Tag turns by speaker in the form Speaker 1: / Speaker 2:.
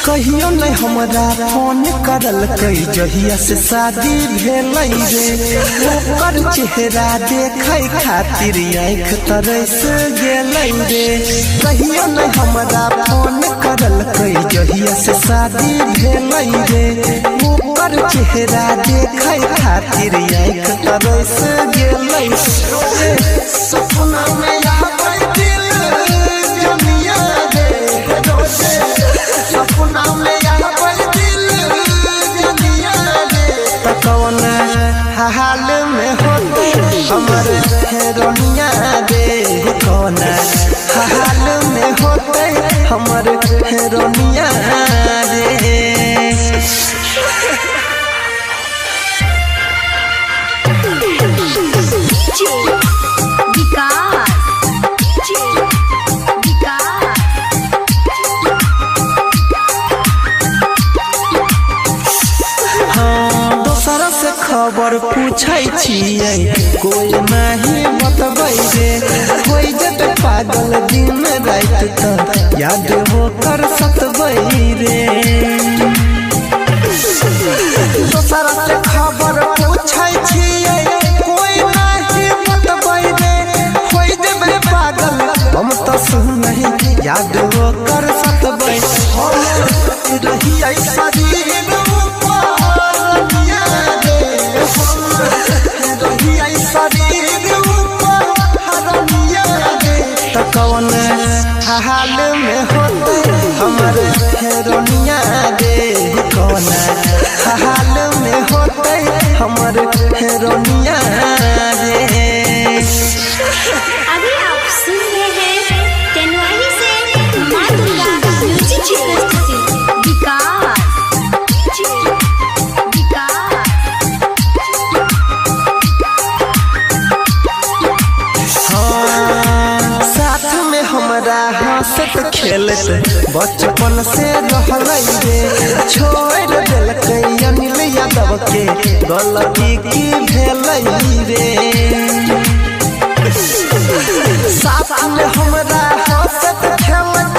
Speaker 1: कहियो नहीं हमरा फोन करल कई जहिया से शादी भेल रे ओकर चेहरा देखे खातिर आँख तरस गेल रे। कहियो नहीं हमरा फोन करल कई जहिया से शादी भेल रे ओकर चेहरा देखे खातिर आँख तरस गेल रे। सपना में आवे दिल जमिया रे रोजे सपना में आवे दिल जमिया रे। त कौन हाल में होते हमर हेरोनिया रे कौन हाल में होते हमर हेरोनिया रे। खबर पूछै छियै कोई नहीं बतबै रे कोई जब पागल दिन रात त याद होकर सतबै रे। दोसरा से खबर पूछै छियै कोई नहीं बतबै रे कोई जब पागल हम त सुनहि याद होकर सतबै रही ऐसा कौन हाल में होते हमर हेरोनिया रे कौन हाल में होते हमर हेरोनिया रे।
Speaker 2: अभी आप सुन रहे हैं तेनवाही से मां दुर्गा म्यूजिक की प्रस्तुति विकास।
Speaker 1: हमरा हंसत खेलत बचपन से रहल रे छोड़ दिलकै अनिल यादव के गलती की भेल रे। साथ में हमरा हंसत खेलत